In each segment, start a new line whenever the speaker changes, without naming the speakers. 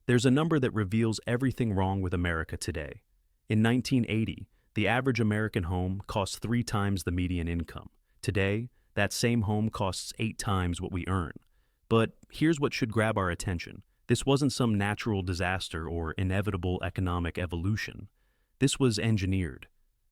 There's a number that reveals everything wrong with America today. In 1980, the average American home cost 3 times the median income. Today, that same home costs 8 times what we earn. But here's what should grab our attention. This wasn't some natural disaster or inevitable economic evolution. This was engineered.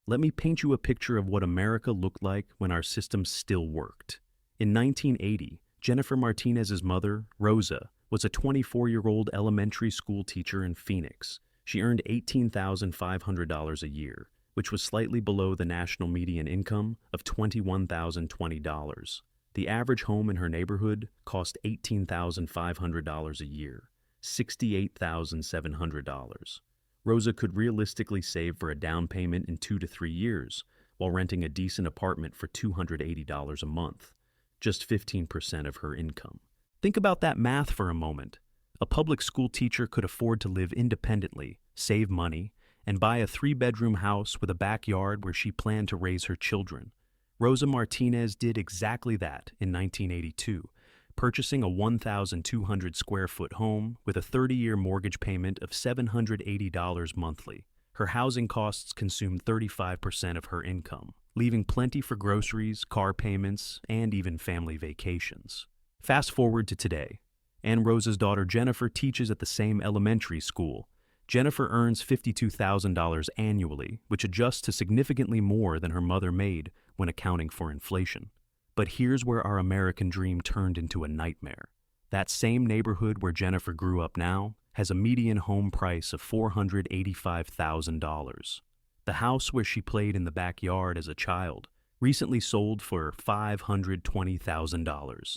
Let me paint you a picture of what America looked like when our system still worked. In 1980, Jennifer Martinez's mother, Rosa, was a 24-year-old elementary school teacher in Phoenix. She earned $18,500 a year, which was slightly below the national median income of $21,020. The average home in her neighborhood cost $18,500 a year, $68,700. Rosa could realistically save for a down payment in 2 to 3 years, while renting a decent apartment for $280 a month, just 15% of her income. Think about that math for a moment. A public school teacher could afford to live independently, save money, and buy a 3-bedroom house with a backyard where she planned to raise her children. Rosa Martinez did exactly that in 1982, purchasing a 1,200 square foot home with a 30-year mortgage payment of $780 monthly. Her housing costs consumed 35% of her income, leaving plenty for groceries, car payments, and even family vacations. Fast forward to today, and Rosa's daughter Jennifer teaches at the same elementary school. Jennifer earns $52,000 annually, which adjusts to significantly more than her mother made when accounting for inflation. But here's where our American dream turned into a nightmare. That same neighborhood where Jennifer grew up now has a median home price of $485,000. The house where she played in the backyard as a child recently sold for $520,000.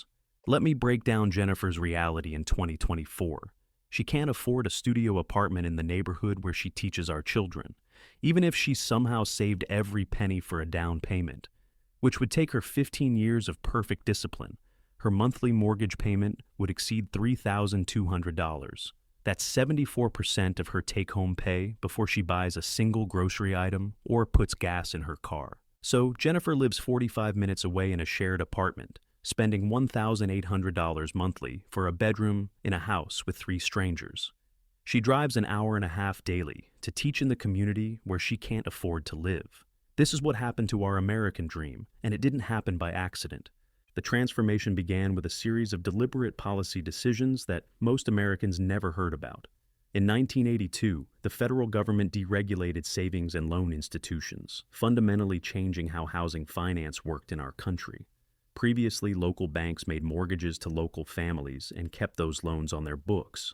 Let me break down Jennifer's reality in 2024. She can't afford a studio apartment in the neighborhood where she teaches our children, even if she somehow saved every penny for a down payment, which would take her 15 years of perfect discipline. Her monthly mortgage payment would exceed $3,200. That's 74% of her take-home pay before she buys a single grocery item or puts gas in her car. So Jennifer lives 45 minutes away in a shared apartment, spending $1,800 monthly for a bedroom in a house with 3 strangers. She drives an hour and a half daily to teach in the community where she can't afford to live. This is what happened to our American dream, and it didn't happen by accident. The transformation began with a series of deliberate policy decisions that most Americans never heard about. In 1982, the federal government deregulated savings and loan institutions, fundamentally changing how housing finance worked in our country. Previously, local banks made mortgages to local families and kept those loans on their books.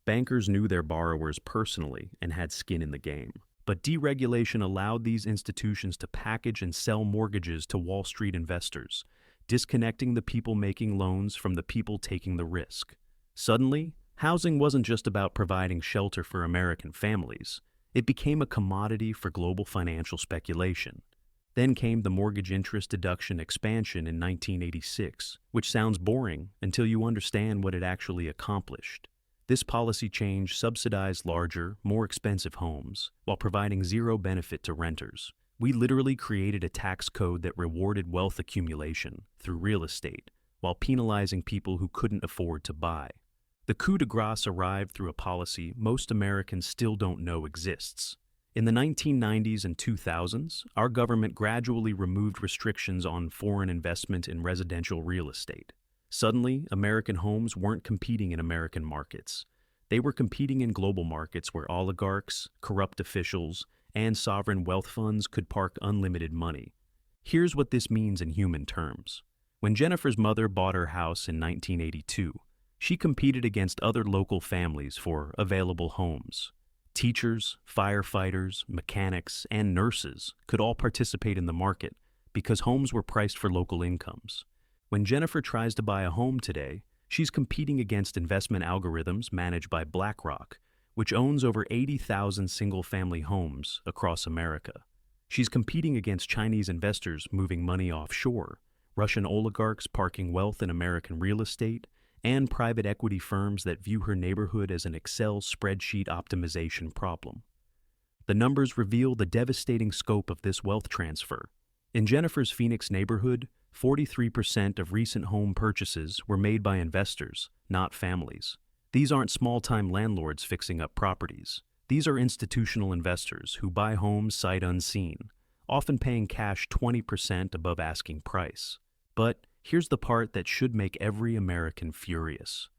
Bankers knew their borrowers personally and had skin in the game. But deregulation allowed these institutions to package and sell mortgages to Wall Street investors, disconnecting the people making loans from the people taking the risk. Suddenly, housing wasn't just about providing shelter for American families. It became a commodity for global financial speculation. Then came the mortgage interest deduction expansion in 1986, which sounds boring until you understand what it actually accomplished. This policy change subsidized larger, more expensive homes while providing zero benefit to renters. We literally created a tax code that rewarded wealth accumulation through real estate while penalizing people who couldn't afford to buy. The coup de grace arrived through a policy most Americans still don't know exists. In the 1990s and 2000s, our government gradually removed restrictions on foreign investment in residential real estate. Suddenly, American homes weren't competing in American markets. They were competing in global markets where oligarchs, corrupt officials, and sovereign wealth funds could park unlimited money. Here's what this means in human terms. When Jennifer's mother bought her house in 1982, she competed against other local families for available homes. Teachers, firefighters, mechanics, and nurses could all participate in the market because homes were priced for local incomes. When Jennifer tries to buy a home today, she's competing against investment algorithms managed by BlackRock, which owns over 80,000 single-family homes across America. She's competing against Chinese investors moving money offshore, Russian oligarchs parking wealth in American real estate, and private equity firms that view her neighborhood as an Excel spreadsheet optimization problem. The numbers reveal the devastating scope of this wealth transfer. In Jennifer's Phoenix neighborhood, 43% of recent home purchases were made by investors, not families. These aren't small-time landlords fixing up properties. These are institutional investors who buy homes sight unseen, often paying cash 20% above asking price. But here's the part that should make every American furious.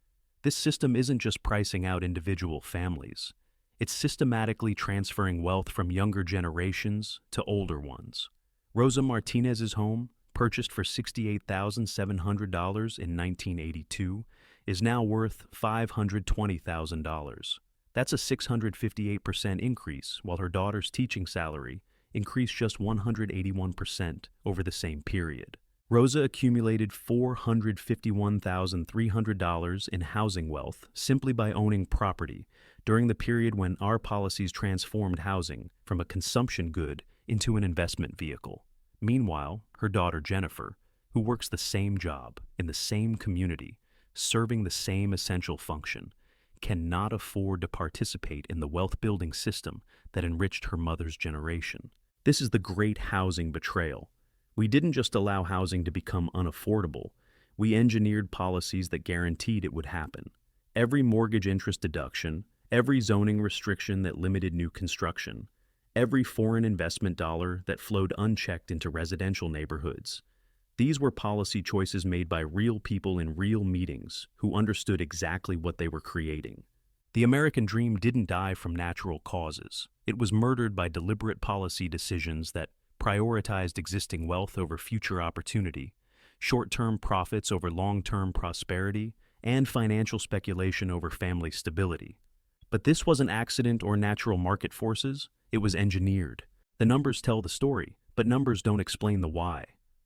This system isn't just pricing out individual families. It's systematically transferring wealth from younger generations to older ones. Rosa Martinez's home, purchased for $68,700 in 1982, is now worth $520,000. That's a 658% increase, while her daughter's teaching salary increased just 181% over the same period. Rosa accumulated $451,300 in housing wealth simply by owning property during the period when our policies transformed housing from a consumption good into an investment vehicle. Meanwhile, her daughter Jennifer, who works the same job in the same community, serving the same essential function, cannot afford to participate in the wealth-building system that enriched her mother's generation. This is the great housing betrayal. We didn't just allow housing to become unaffordable, we engineered policies that guaranteed it would happen. Every mortgage interest deduction, every zoning restriction that limited new construction, every foreign investment dollar that flowed unchecked into residential neighborhoods. These were policy choices made by real people in real meetings who understood exactly what they were creating. The American dream didn't die from natural causes. It was murdered by deliberate policy decisions that prioritized existing wealth over future opportunity, short-term profits over long-term prosperity, and financial speculation over family stability. But this wasn't accident or natural market forces, it was engineered. The numbers tell the story, but numbers don't explain the why.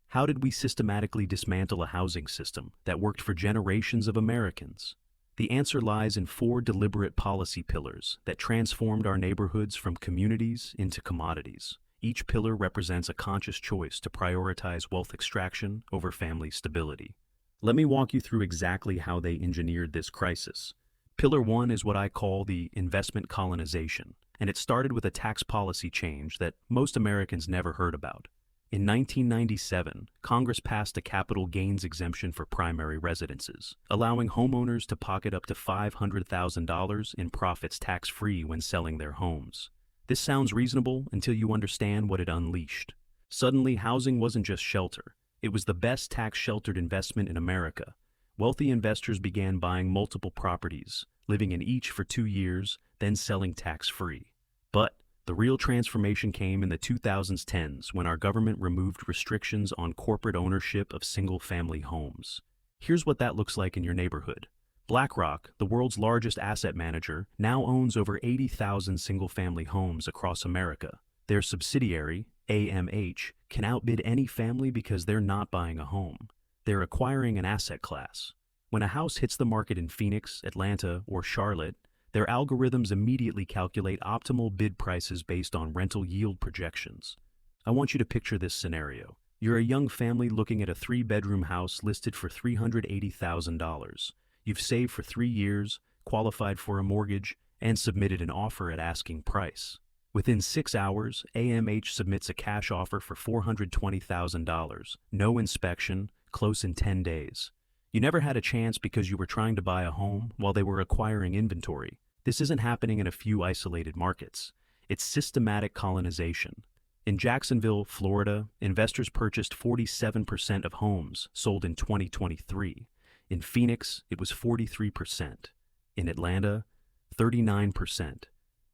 How did we systematically dismantle a housing system that worked for generations of Americans? The answer lies in 4 deliberate policy pillars that transformed our neighborhoods from communities into commodities. Each pillar represents a conscious choice to prioritize wealth extraction over family stability. Let me walk you through exactly how they engineered this crisis. Pillar 1 is what I call the investment colonization, and it started with a tax policy change that most Americans never heard about. In 1997, Congress passed a capital gains exemption for primary residences, allowing homeowners to pocket up to $500,000 in profits tax-free when selling their homes. This sounds reasonable until you understand what it unleashed. Suddenly, housing wasn't just shelter. It was the best tax-sheltered investment in America. Wealthy investors began buying multiple properties, living in each for 2 years, then selling tax-free. But the real transformation came in the 2010s when our government removed restrictions on corporate ownership of single-family homes. Here's what that looks like in your neighborhood. BlackRock, the world's largest asset manager, now owns over 80,000 single-family homes across America. Their subsidiary, AMH, can outbid any family because they're not buying a home. They're acquiring an asset class. When a house hits the market in Phoenix, Atlanta, or Charlotte, their algorithms immediately calculate optimal bid prices based on rental yield projections. I want you to picture this scenario. You're a young family looking at a 3-bedroom house listed for $380,000. You've saved for 3 years, qualified for a mortgage, and submitted an offer at asking price. Within 6 hours, AMH submits a cash offer for $420,000. No inspection, close in 10 days. You never had a chance because you were trying to buy a home while they were acquiring inventory. This isn't happening in a few isolated markets. It's systematic colonization. In Jacksonville, Florida, investors purchased 47% of homes sold in 2023. In Phoenix, it was 43%. In Atlanta, 39%.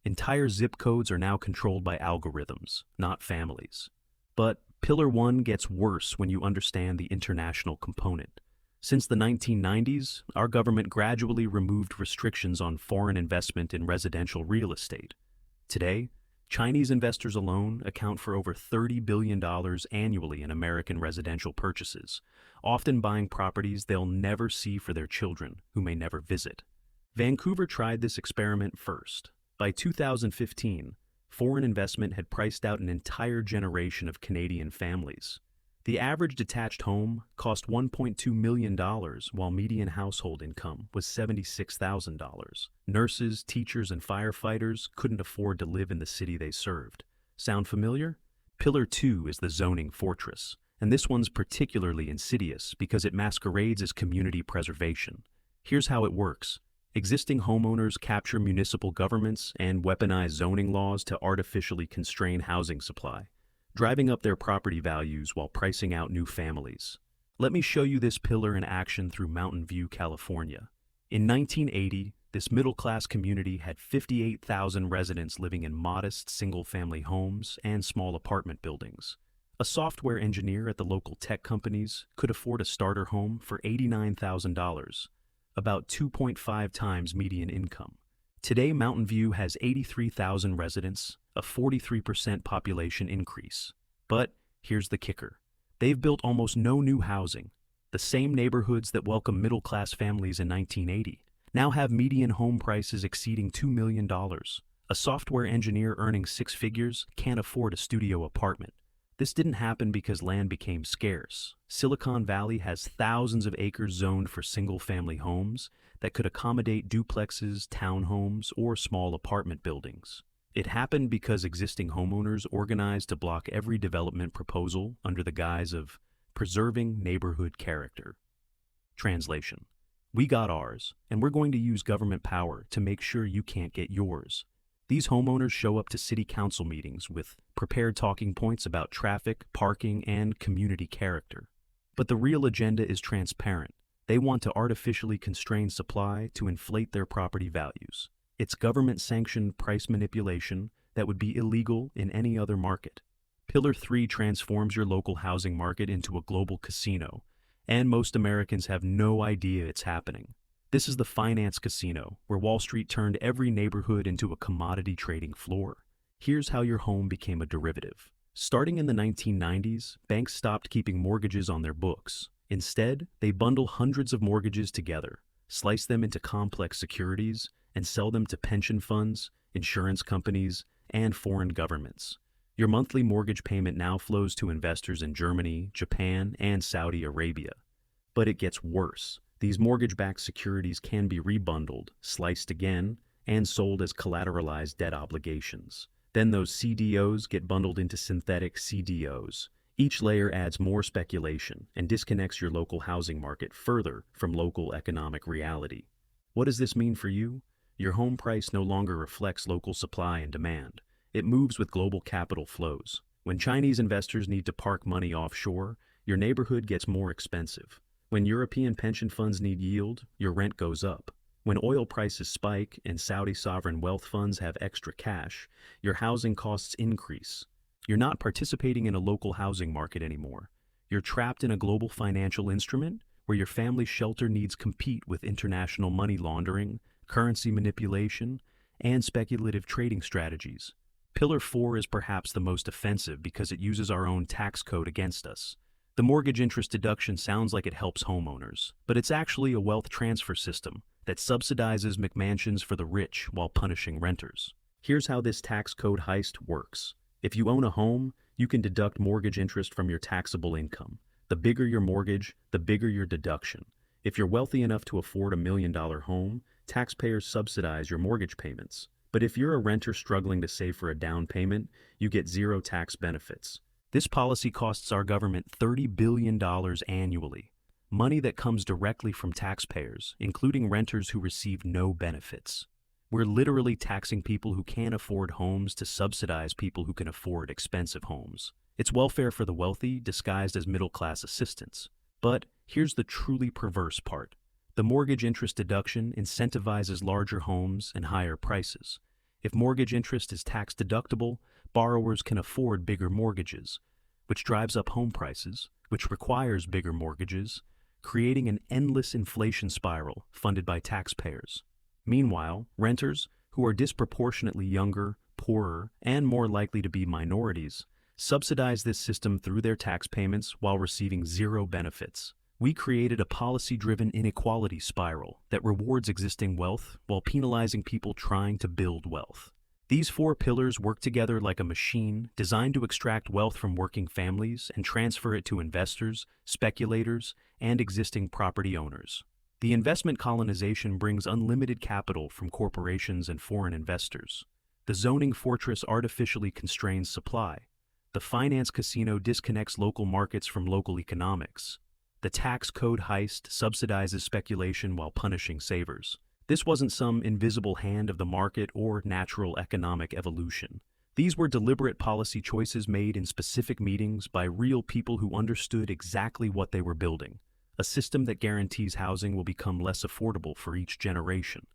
Entire zip codes are now controlled by algorithms, not families. But Pillar 1 gets worse when you understand the international component. Since the 1990s, our government gradually removed restrictions on foreign investment in residential real estate. Today, Chinese investors alone account for over $30 billion annually in American residential purchases, often buying properties they'll never see for their children, who may never visit. Vancouver tried this experiment first. By 2015, foreign investment had priced out an entire generation of Canadian families. The average detached home cost $1.2 million, while median household income was $76,000. Nurses, teachers, and firefighters couldn't afford to live in the city they served. Sound familiar? Pillar 2 is the zoning fortress, and this one's particularly insidious because it masquerades as community preservation. Here's how it works. Existing homeowners capture municipal governments and weaponize zoning laws to artificially constrain housing supply, driving up their property values while pricing out new families. Let me show you this pillar in action through Mountain View, California. In 1980, this middle-class community had 58,000 residents living in modest single-family homes and small apartment buildings. A software engineer at the local tech companies could afford a starter home for $89,000, about 2.5 times median income. Today, Mountain View has 83,000 residents, a 43% population increase. But here's the kicker. They've built almost no new housing. The same neighborhoods that welcomed middle-class families in 1980 now have median home prices exceeding $2 million. A software engineer earning six figures can't afford a studio apartment. This didn't happen because land became scarce. Silicon Valley has thousands of acres zoned for single-family homes that could accommodate duplexes, townhomes, or small apartment buildings. It happened because existing homeowners organized to block every development proposal under the guise of preserving neighborhood character. Translation: we got ours, and we're going to use government power to make sure you can't get yours. These homeowners show up to city council meetings with prepared talking points about traffic, parking, and community character. But the real agenda is transparent. They want to artificially constrain supply to inflate their property values. It's government-sanctioned price manipulation that would be illegal in any other market. Pillar 3 transforms your local housing market into a global casino, and most Americans have no idea it's happening. This is the finance casino, where Wall Street turned every neighborhood into a commodity trading floor. Here's how your home became a derivative. Starting in the 1990s, banks stopped keeping mortgages on their books. Instead, they bundle hundreds of mortgages together, slice them into complex securities, and sell them to pension funds, insurance companies, and foreign governments. Your monthly mortgage payment now flows to investors in Germany, Japan, and Saudi Arabia. But it gets worse. These mortgage-backed securities can be rebundled, sliced again, and sold as collateralized debt obligations. Then those CDOs get bundled into synthetic CDOs. Each layer adds more speculation and disconnects your local housing market further from local economic reality. What does this mean for you? Your home price no longer reflects local supply and demand. It moves with global capital flows. When Chinese investors need to park money offshore, your neighborhood gets more expensive. When European pension funds need yield, your rent goes up. When oil prices spike and Saudi sovereign wealth funds have extra cash, your housing costs increase. You're not participating in a local housing market anymore. You're trapped in a global financial instrument where your family's shelter needs compete with international money laundering, currency manipulation, and speculative trading strategies. Pillar 4 is perhaps the most offensive because it uses our own tax code against us. The mortgage interest deduction sounds like it helps homeowners, but it's actually a wealth transfer system that subsidizes McMansions for the rich while punishing renters. Here's how this tax code heist works. If you own a home, you can deduct mortgage interest from your taxable income. The bigger your mortgage, the bigger your deduction. If you're wealthy enough to afford $1 million home, taxpayers subsidize your mortgage payments. But if you're a renter struggling to save for a down payment, you get zero tax benefits. This policy costs our government $30 billion annually, money that comes directly from taxpayers, including renters who receive no benefits. We're literally taxing people who can't afford homes to subsidize people who can afford expensive homes. It's welfare for the wealthy disguised as middle-class assistance. But here's the truly perverse part. The mortgage interest deduction incentivizes larger homes and higher prices. If mortgage interest is tax deductible, borrowers can afford bigger mortgages, which drives up home prices, which requires bigger mortgages, creating an endless inflation spiral funded by taxpayers. Meanwhile, renters, who are disproportionately younger, poorer, and more likely to be minorities, subsidize this system through their tax payments while receiving zero benefits. We created a policy-driven inequality spiral that rewards existing wealth while penalizing people trying to build wealth. These 4 pillars work together like a machine designed to extract wealth from working families and transfer it to investors, speculators, and existing property owners. The investment colonization brings unlimited capital from corporations and foreign investors. The zoning fortress artificially constrains supply. The finance casino disconnects local markets from local economics. The tax code heist subsidizes speculation while punishing savers. This wasn't some invisible hand of the market or natural economic evolution. These were deliberate policy choices made in specific meetings by real people who understood exactly what they were building, a system that guarantees housing will become less affordable for each generation.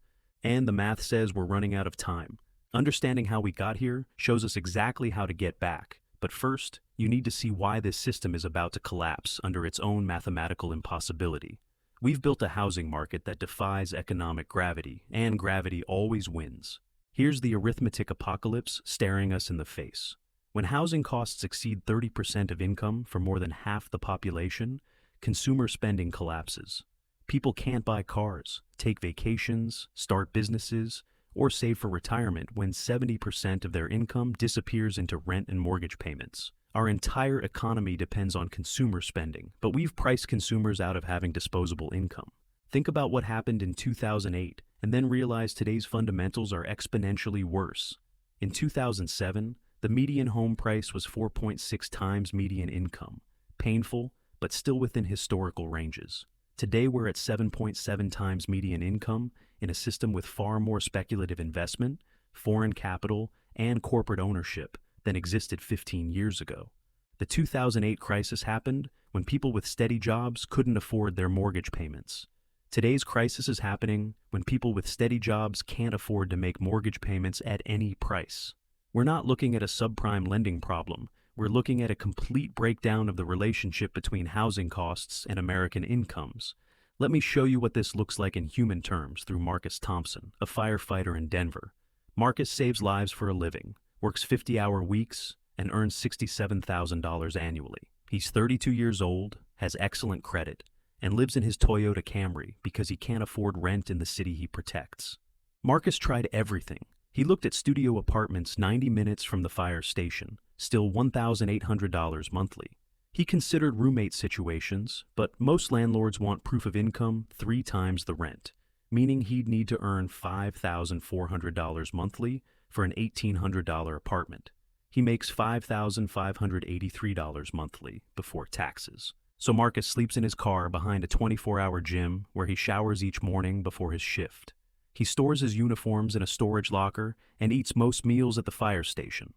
And the math says we're running out of time. Understanding how we got here shows us exactly how to get back. But first, you need to see why this system is about to collapse under its own mathematical impossibility. We've built a housing market that defies economic gravity, and gravity always wins. Here's the arithmetic apocalypse staring us in the face. When housing costs exceed 30% of income for more than half the population, consumer spending collapses. People can't buy cars, take vacations, start businesses, or save for retirement when 70% of their income disappears into rent and mortgage payments. Our entire economy depends on consumer spending, but we've priced consumers out of having disposable income. Think about what happened in 2008, and then realize today's fundamentals are exponentially worse. In 2007, the median home price was 4.6 times median income. Painful, but still within historical ranges. Today we're at 7.7 times median income in a system with far more speculative investment, foreign capital, and corporate ownership than existed 15 years ago. The 2008 crisis happened when people with steady jobs couldn't afford their mortgage payments. Today's crisis is happening when people with steady jobs can't afford to make mortgage payments at any price. We're not looking at a subprime lending problem. We're looking at a complete breakdown of the relationship between housing costs and American incomes. Let me show you what this looks like in human terms through Marcus Thompson, a firefighter in Denver. Marcus saves lives for a living, works 50-hour weeks, and earns $67,000 annually. He's 32 years old, has excellent credit, and lives in his Toyota Camry because he can't afford rent in the city he protects. Marcus tried everything. He looked at studio apartments 90 minutes from the fire station, still $1,800 monthly. He considered roommate situations, but most landlords want proof of income 3 times the rent, meaning he'd need to earn $5,400 monthly for an $1,800 apartment. He makes $5,583 monthly before taxes. So Marcus sleeps in his car behind a 24-hour gym where he showers each morning before his shift. He stores his uniforms in a storage locker and eats most meals at the fire station.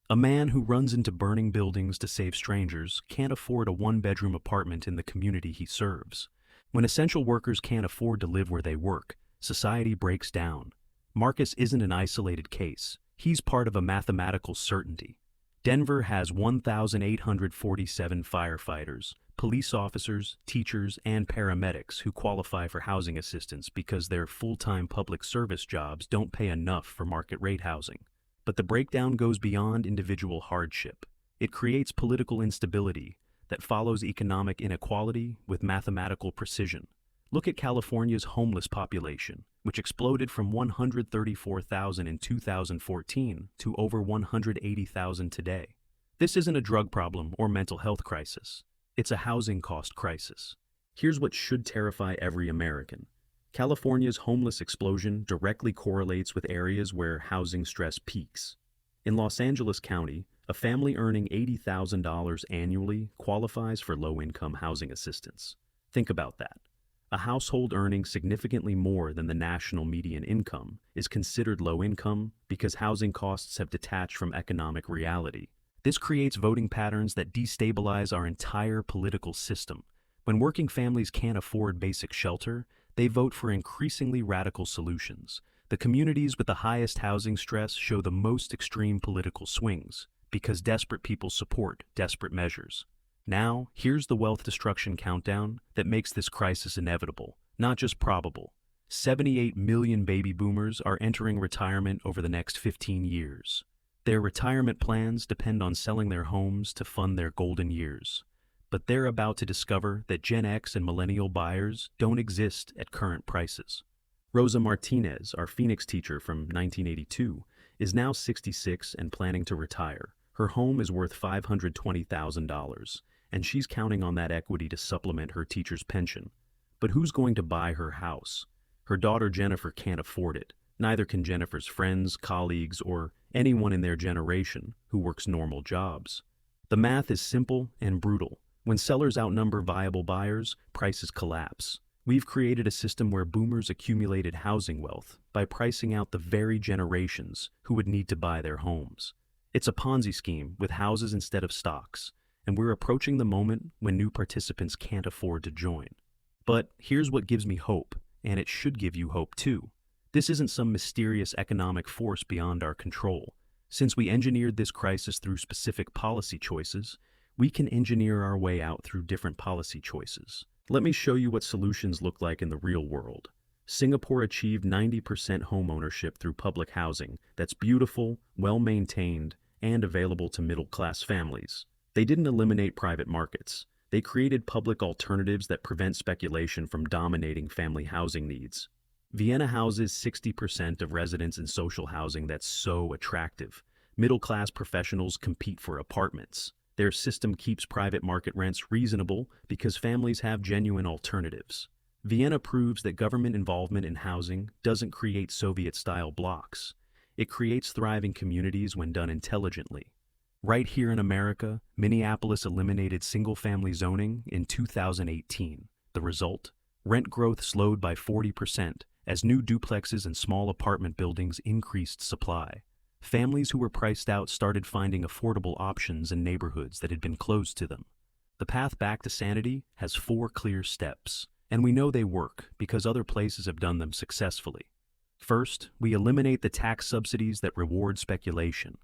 A man who runs into burning buildings to save strangers can't afford a one-bedroom apartment in the community he serves. When essential workers can't afford to live where they work, society breaks down. Marcus isn't an isolated case. He's part of a mathematical certainty. Denver has 1,847 firefighters, police officers, teachers, and paramedics who qualify for housing assistance because their full-time public service jobs don't pay enough for market-rate housing. But the breakdown goes beyond individual hardship. It creates political instability that follows economic inequality with mathematical precision. Look at California's homeless population, which exploded from 134,000 in 2014 to over 180,000 today. This isn't a drug problem or mental health crisis. It's a housing cost crisis. Here's what should terrify every American. California's homeless explosion directly correlates with areas where housing stress peaks. In Los Angeles County, a family earning $80,000 annually qualifies for low-income housing assistance. Think about that. A household earning significantly more than the national median income is considered low income because housing costs have detached from economic reality. This creates voting patterns that destabilize our entire political system. When working families can't afford basic shelter, they vote for increasingly radical solutions. The communities with the highest housing stress show the most extreme political swings because desperate people support desperate measures. Now, here's the wealth destruction countdown that makes this crisis inevitable, not just probable. 78 million baby boomers are entering retirement over the next 15 years. Their retirement plans depend on selling their homes to fund their golden years. But they're about to discover that Gen X and millennial buyers don't exist at current prices. Rosa Martinez, our Phoenix teacher from 1982, is now 66 and planning to retire. Her home is worth $520,000, and she's counting on that equity to supplement her teacher's pension. But who's going to buy her house? Her daughter Jennifer can't afford it. Neither can Jennifer's friends, colleagues, or anyone in their generation who works normal jobs. The math is simple and brutal. When sellers outnumber viable buyers, prices collapse. We've created a system where boomers accumulated housing wealth by pricing out the very generations who would need to buy their homes. It's a Ponzi scheme with houses instead of stocks, and we're approaching the moment when new participants can't afford to join. But here's what gives me hope, and it should give you hope too. This isn't some mysterious economic force beyond our control. Since we engineered this crisis through specific policy choices, we can engineer our way out through different policy choices. Let me show you what solutions look like in the real world. Singapore achieved 90% home ownership through public housing that's beautiful, well-maintained, and available to middle-class families. They didn't eliminate private markets. They created public alternatives that prevent speculation from dominating family housing needs. Vienna houses 60% of residents in social housing that's so attractive. Middle-class professionals compete for apartments. Their system keeps private market rents reasonable because families have genuine alternatives. Vienna proves that government involvement in housing doesn't create Soviet-style blocks. It creates thriving communities when done intelligently. Right here in America, Minneapolis eliminated single-family zoning in 2018. The result? Rent growth slowed by 40% as new duplexes and small apartment buildings increased supply. Families who were priced out started finding affordable options in neighborhoods that had been closed to them. The path back to sanity has 4 clear steps, and we know they work because other places have done them successfully. First, we eliminate the tax subsidies that reward speculation.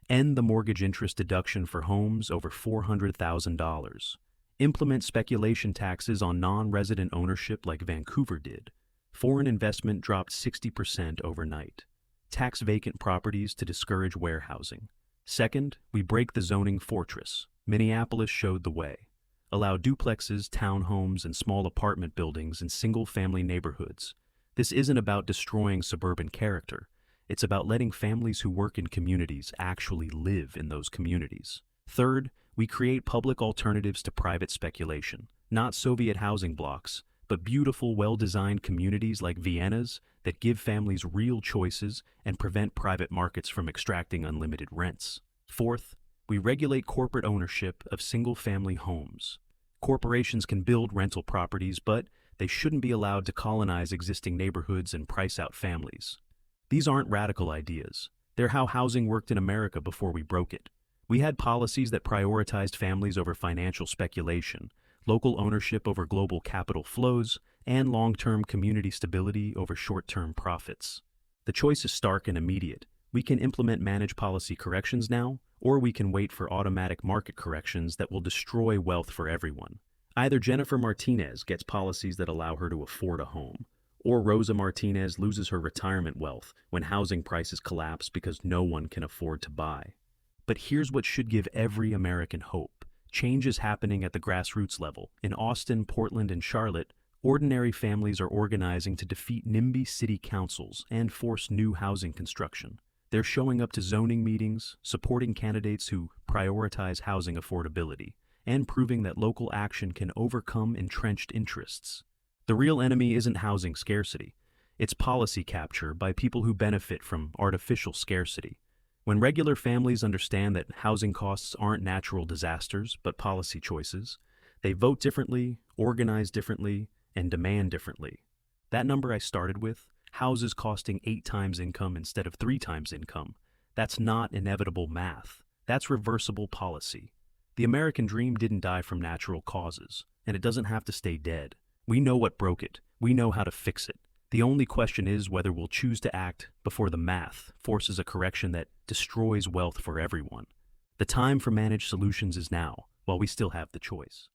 End the mortgage interest deduction for homes over $400,000. Implement speculation taxes on non-resident ownership like Vancouver did. Foreign investment dropped 60% overnight. Tax vacant properties to discourage warehousing. Second, we break the zoning fortress. Minneapolis showed the way. Allow duplexes, townhomes, and small apartment buildings in single-family neighborhoods. This isn't about destroying suburban character. It's about letting families who work in communities actually live in those communities. Third, we create public alternatives to private speculation, not Soviet housing blocks, but beautiful, well-designed communities like Vienna's that give families real choices and prevent private markets from extracting unlimited rents. Fourth, we regulate corporate ownership of single-family homes. Corporations can build rental properties, but they shouldn't be allowed to colonize existing neighborhoods and price out families. These aren't radical ideas. They're how housing worked in America before we broke it. We had policies that prioritized families over financial speculation, local ownership over global capital flows, and long-term community stability over short-term profits. The choice is stark and immediate. We can implement managed policy corrections now, or we can wait for automatic market corrections that will destroy wealth for everyone. Either Jennifer Martinez gets policies that allow her to afford a home, or Rosa Martinez loses her retirement wealth when housing prices collapse because no one can afford to buy. But here's what should give every American hope. Change is happening at the grassroots level. In Austin, Portland, and Charlotte, ordinary families are organizing to defeat NIMBY city councils and force new housing construction. They're showing up to zoning meetings, supporting candidates who prioritize housing affordability, and proving that local action can overcome entrenched interests. The real enemy isn't housing scarcity. It's policy capture by people who benefit from artificial scarcity. When regular families understand that housing costs aren't natural disasters but policy choices, they vote differently, organize differently, and demand differently. That number I started with, houses costing 8 times income instead of 3 times income, that's not inevitable math. That's reversible policy. The American dream didn't die from natural causes, and it doesn't have to stay dead. We know what broke it. We know how to fix it. The only question is whether we'll choose to act before the math forces a correction that destroys wealth for everyone. The time for managed solutions is now, while we still have the choice.